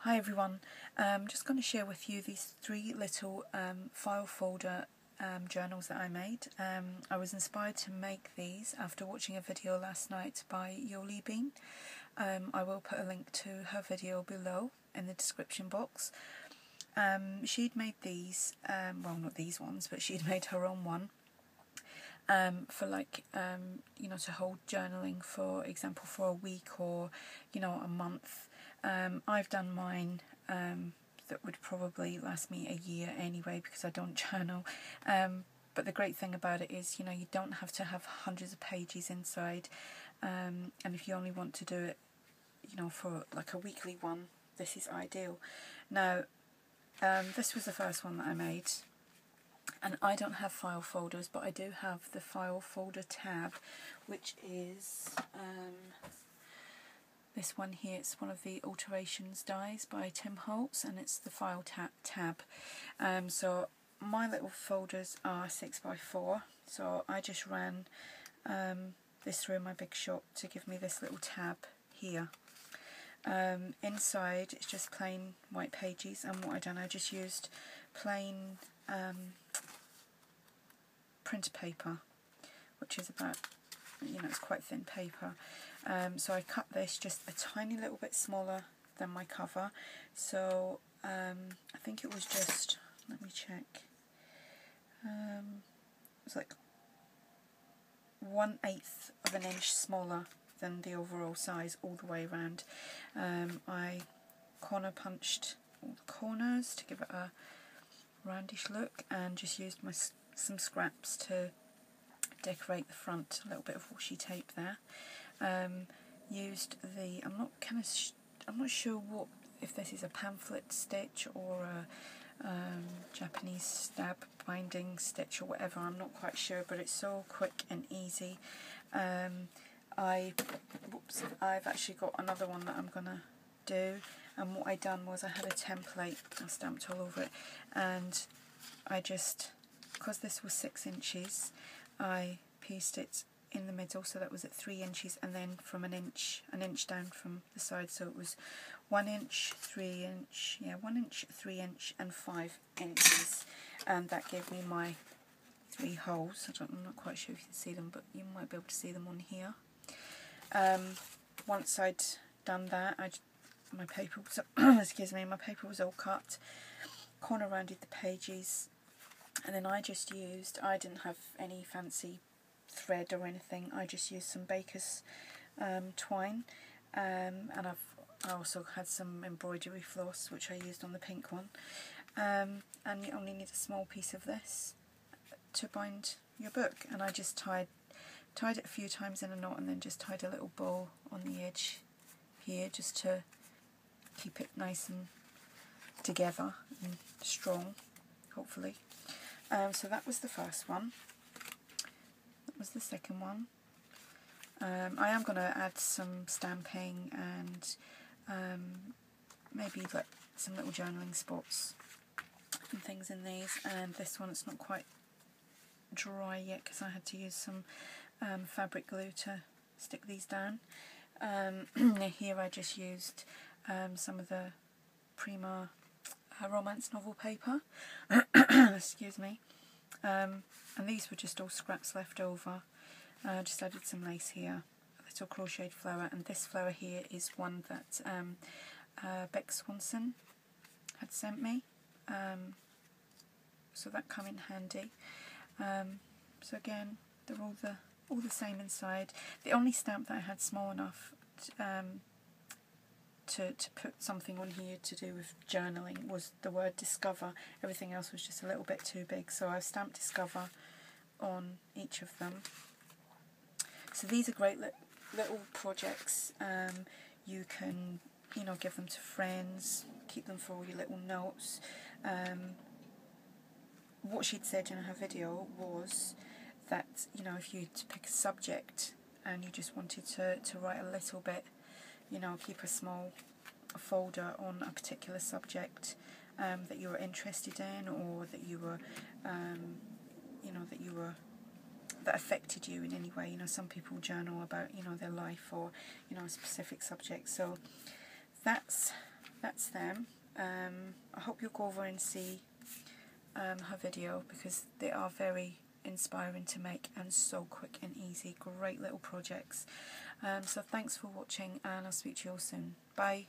Hi everyone, I'm just going to share with you these three little file folder journals that I made. I was inspired to make these after watching a video last night by Yoliebean. I will put a link to her video below in the description box. She'd made these, well not these ones, but she'd made her own one. For like, to hold journaling, for example, for a week or, a month. I've done mine that would probably last me a year anyway because I don't journal. But the great thing about it is, you don't have to have hundreds of pages inside. And if you only want to do it, for like a weekly one, this is ideal. Now, this was the first one that I made. And I don't have file folders, but I do have the file folder tab, which is this one here. It's one of the Alterations dies by Tim Holtz, and it's the file tab. So my little folders are 6x4, so I just ran this through my Big Shot to give me this little tab here. Inside it's just plain white pages, and what I just used plain printer paper, which is about, it's quite thin paper. So I cut this just a tiny little bit smaller than my cover. So I think it was just, let me check, it was like 1/8 of an inch smaller than the overall size all the way around. I corner punched all the corners to give it a roundish look, and just used some scraps to decorate the front, a little bit of washi tape there. Used the, I'm not sure if this is a pamphlet stitch or a Japanese stab binding stitch or whatever, I'm not quite sure, but it's so quick and easy. I've actually got another one that I'm gonna do, and what I done was I had a template, I stamped all over it, and I just, because this was 6 inches, I pieced it in the middle, so that was at 3 inches, and then from an inch down from the side, so it was 1 inch, 3 inch, 1 inch, 3 inch, and 5 inches, and that gave me my 3 holes. I'm not quite sure if you can see them, but you might be able to see them on here. Once I'd done that, my paper was excuse me, my paper was all cut, corner rounded the pages, and then I just used, I didn't have any fancy thread or anything, I just used some baker's twine, and I also had some embroidery floss which I used on the pink one, and you only need a small piece of this to bind your book, and I just tied it a few times in a knot, and then just tied a little bow on the edge here just to keep it nice and together and strong, hopefully. So that was the first one. That was the second one. I am going to add some stamping and maybe like some little journaling spots and things in these. And this one, it's not quite dry yet because I had to use some fabric glue to stick these down. Here I just used some of the Prima romance novel paper, excuse me, and these were just all scraps left over. Just added some lace here, a little crocheted flower, and this flower here is one that Beck Swanson had sent me, so that come in handy. So again, they're all the same inside. The only stamp that I had small enough to put something on here to do with journaling was the word discover. Everything else was just a little bit too big, so I've stamped discover on each of them. So these are great little projects. You can, give them to friends, keep them for all your little notes. What she'd said in her video was that, if you to pick a subject and you just wanted to write a little bit, keep a small folder on a particular subject that you were interested in, or that you were, that affected you in any way. Some people journal about, their life or, a specific subject. So that's that's them. I hope you'll go over and see her video, because they are very inspiring to make and so quick and easy. Great little projects. So thanks for watching, and I'll speak to you all soon. Bye.